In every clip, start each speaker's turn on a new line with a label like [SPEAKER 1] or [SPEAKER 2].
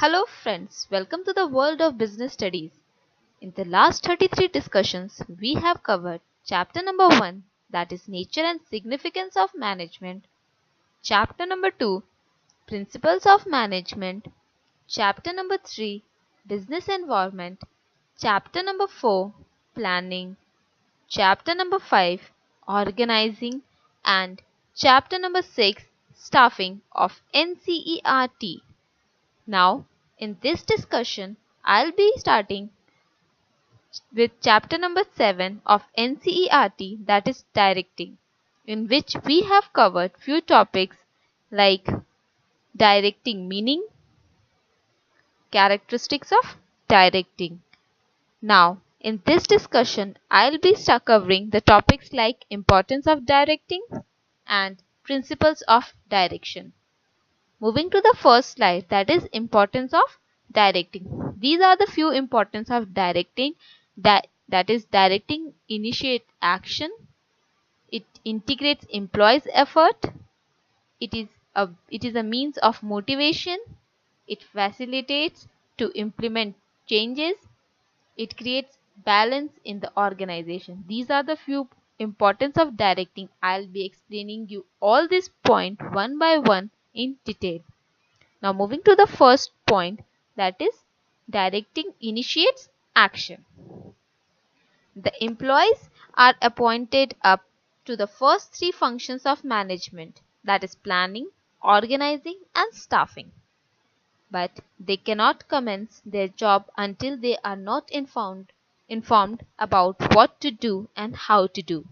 [SPEAKER 1] Hello friends, welcome to the world of business studies. In the last 33 discussions, we have covered chapter number 1, that is nature and significance of management, chapter number 2, principles of management, chapter number 3, business environment, chapter number 4, planning, chapter number 5, organizing, and chapter number 6, staffing of NCERT. Now, in this discussion, I'll be starting with chapter number 7 of NCERT, that is directing, in which we have covered few topics like directing meaning, characteristics of directing. Now, in this discussion, I'll be covering the topics like importance of directing and principles of direction. Moving to the first slide, that is importance of directing. These are the few importance of directing. That is directing initiate action. It integrates employees' effort. It is a means of motivation. It facilitates to implement changes. It creates balance in the organization. These are the few importance of directing. I'll be explaining you all this point one by one in detail. Now moving to the first point, that is directing initiates action. The employees are appointed up to the first three functions of management, that is planning, organizing and staffing. But they cannot commence their job until they are not informed about what to do and how to do.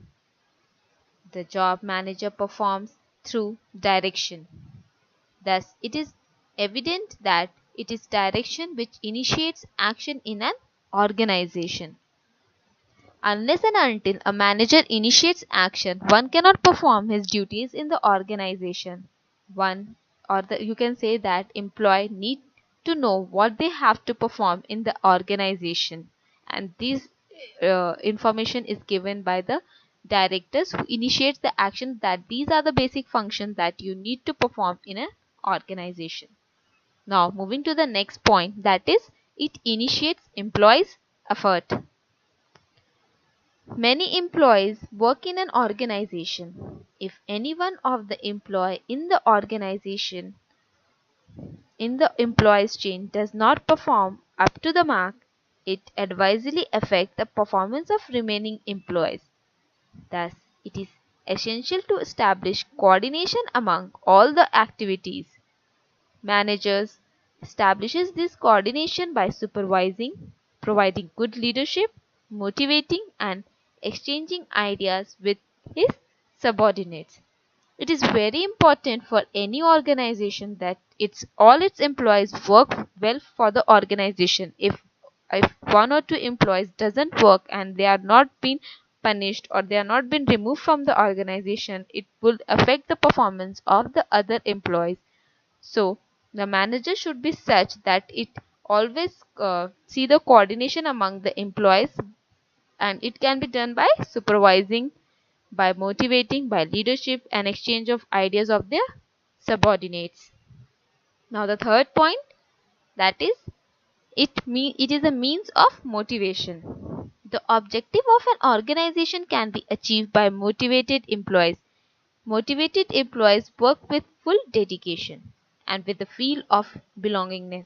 [SPEAKER 1] The job manager performs through direction. Thus, it is evident that it is direction which initiates action in an organization. Unless and until a manager initiates action, one cannot perform his duties in the organization. You can say that employee need to know what they have to perform in the organization, and this information is given by the directors who initiates the action, that these are the basic functions that you need to perform in an organization. Now moving to the next point, that is it initiates employees' effort. Many employees work in an organization. If any one of the employee in the organization in the employees chain does not perform up to the mark, it adversely affects the performance of remaining employees. Thus, it is essential to establish coordination among all the activities. Managers establishes this coordination by supervising, providing good leadership, motivating and exchanging ideas with his subordinates. It is very important for any organization that all its employees work well for the organization. If one or two employees doesn't work and they are not being punished or they are not been removed from the organization, it will affect the performance of the other employees. So the manager should be such that it always see the coordination among the employees, and it can be done by supervising, by motivating, by leadership and exchange of ideas of their subordinates. Now the third point, that is it is a means of motivation. The objective of an organization can be achieved by motivated employees. Motivated employees work with full dedication and with the feel of belongingness.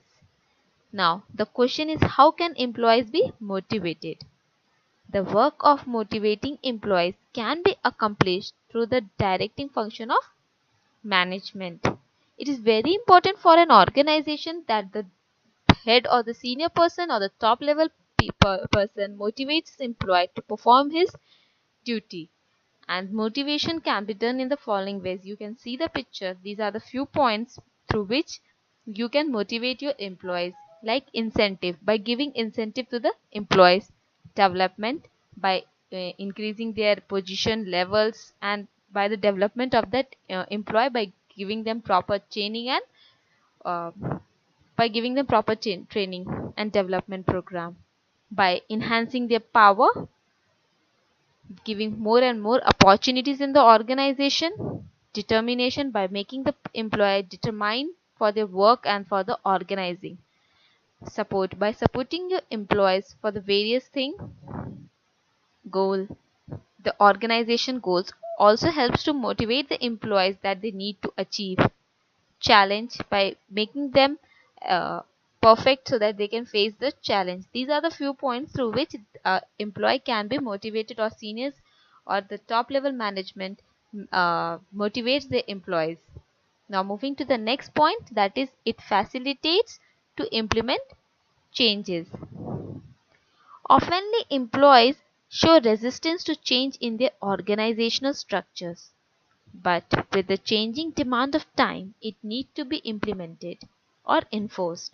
[SPEAKER 1] Now the question is, how can employees be motivated? The work of motivating employees can be accomplished through the directing function of management. It is very important for an organization that the head or the senior person or the top level person motivates the employee to perform his duty. And motivation can be done in the following ways. You can see the picture. These are the few points through which you can motivate your employees, like incentive, by giving incentive to the employees, development by increasing their position levels, and by the development of that employee by giving them proper training and training and development program, by enhancing their power, giving more and more opportunities in the organization, determination by making the employee determined for their work and for the organizing. Support. By supporting your employees for the various goal, the organization goals also helps to motivate the employees that they need to achieve. Challenge, by making them perfect so that they can face the challenge. These are the few points through which employee can be motivated, or seniors or the top level management motivates the employees. Now moving to the next point, that is it facilitates to implement changes. Oftenly employees show resistance to change in their organizational structures. But with the changing demand of time, it needs to be implemented or enforced.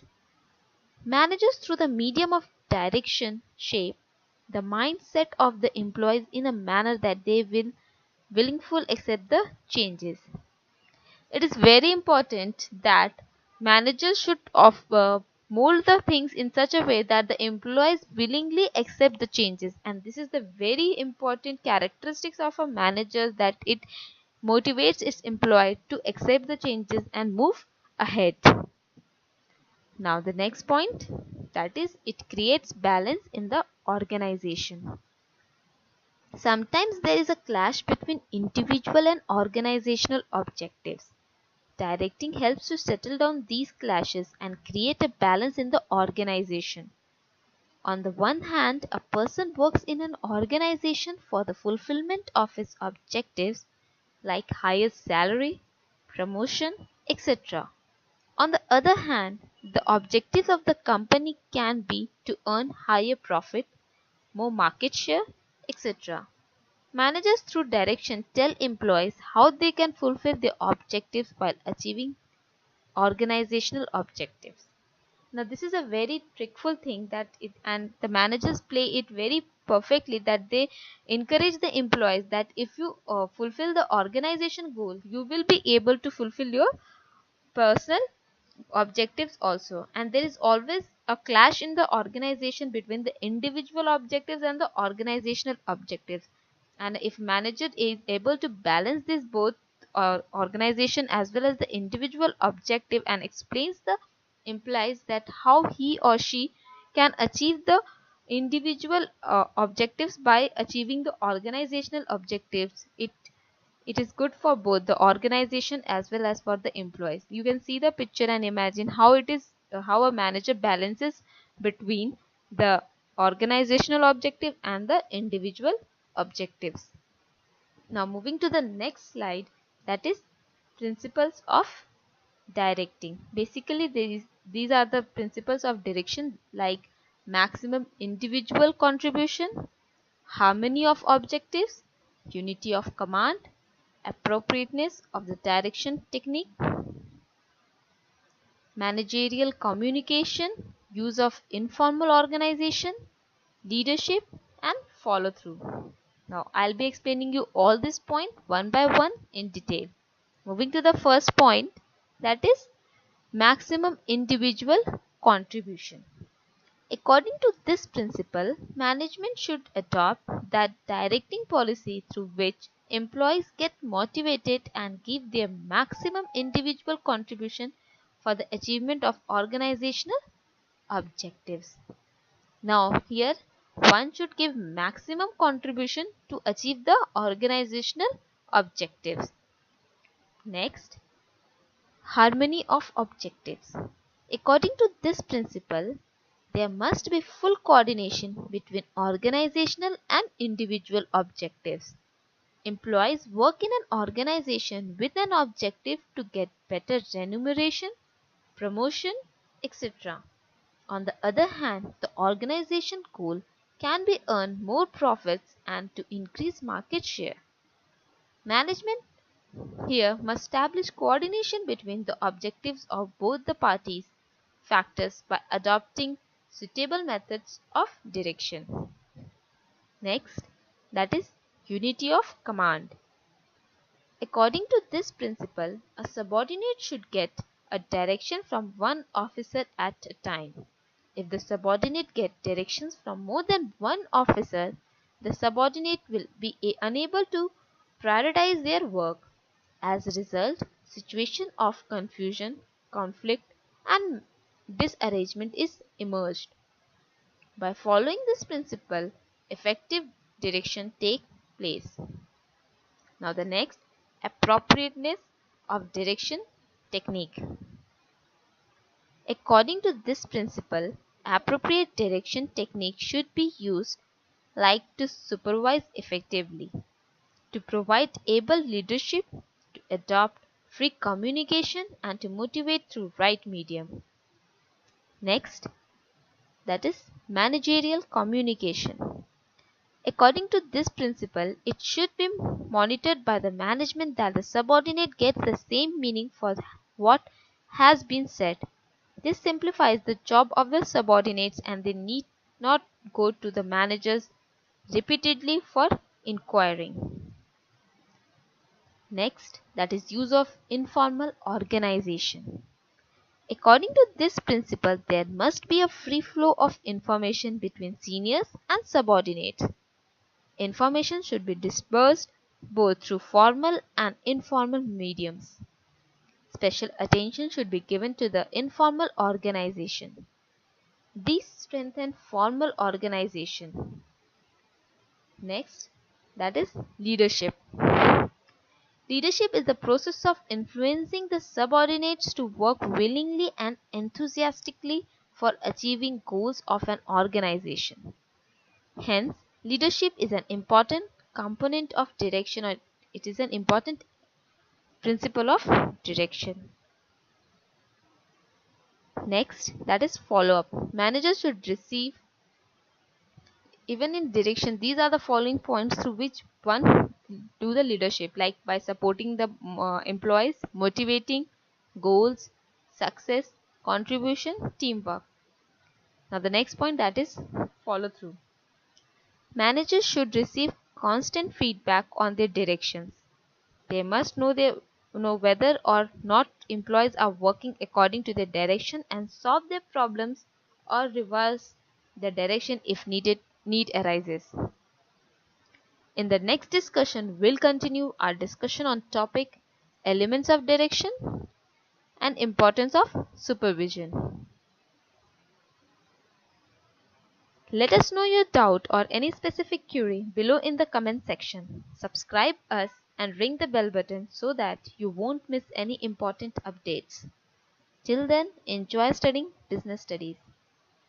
[SPEAKER 1] Managers, through the medium of direction, shape the mindset of the employees in a manner that they will willingly accept the changes. It is very important that managers should mold the things in such a way that the employees willingly accept the changes, and this is the very important characteristics of a manager, that it motivates its employee to accept the changes and move ahead. Now the next point, that is it creates balance in the organization. Sometimes there is a clash between individual and organizational objectives. Directing helps to settle down these clashes and create a balance in the organization. On the one hand, a person works in an organization for the fulfillment of his objectives like higher salary, promotion, etc. On the other hand, the objectives of the company can be to earn higher profit, more market share, etc. Managers, through direction, tell employees how they can fulfill their objectives while achieving organizational objectives. Now this is a very trickful thing that and the managers play it very perfectly, that they encourage the employees that if you fulfill the organization goal, you will be able to fulfill your personal objectives also. And there is always a clash in the organization between the individual objectives and the organizational objectives, and if manager is able to balance this both organization as well as the individual objective and explains the implies that how he or she can achieve the individual objectives by achieving the organizational objectives, it is good for both the organization as well as for the employees. You can see the picture and imagine how it is how a manager balances between the organizational objective and the individual objectives. Now moving to the next slide, that is principles of directing. Basically these are the principles of direction, like maximum individual contribution, harmony of objectives, unity of command, appropriateness of the direction technique, managerial communication, use of informal organization, leadership, and follow through. Now I'll be explaining you all this point one by one in detail. Moving to the first point, that is maximum individual contribution. According to this principle, management should adopt that directing policy through which employees get motivated and give their maximum individual contribution for the achievement of organizational objectives. Now here one should give maximum contribution to achieve the organizational objectives. Next, harmony of objectives. According to this principle, there must be full coordination between organizational and individual objectives. Employees work in an organization with an objective to get better remuneration, promotion, etc. On the other hand, the organization goal can be earn more profits and to increase market share. Management here must establish coordination between the objectives of both the parties factors by adopting suitable methods of direction. Next, that is unity of command. According to this principle, a subordinate should get a direction from one officer at a time. If the subordinate get directions from more than one officer, the subordinate will be unable to prioritize their work. As a result, situation of confusion, conflict, and disarrangement is emerged. By following this principle, effective direction takes place. Now the next, appropriateness of direction technique. According to this principle, appropriate direction technique should be used like to supervise effectively, to provide able leadership, to adopt free communication, and to motivate through right medium. Next, that is managerial communication. According to this principle, it should be monitored by the management that the subordinate gets the same meaning for what has been said. This simplifies the job of the subordinates and they need not go to the managers repeatedly for inquiring. Next, that is use of informal organization. According to this principle, there must be a free flow of information between seniors and subordinates. Information should be dispersed both through formal and informal mediums. Special attention should be given to the informal organization. These strengthen formal organization. Next, that is leadership. Leadership is the process of influencing the subordinates to work willingly and enthusiastically for achieving goals of an organization. Hence, leadership is an important component of direction, or it is an important principle of direction. Next, that is follow-up. Managers should receive, even in direction, these are the following points through which one do the leadership, like by supporting the employees, motivating, goals, success, contribution, teamwork. Now the next point, that is follow through. Managers should receive constant feedback on their directions. They must know whether or not employees are working according to their direction and solve their problems or reverse the direction if need arises. In the next discussion, we'll continue our discussion on topic elements of direction and importance of supervision. Let us know your doubt or any specific query below in the comment section. Subscribe us and ring the bell button so that you won't miss any important updates. Till then, enjoy studying business studies.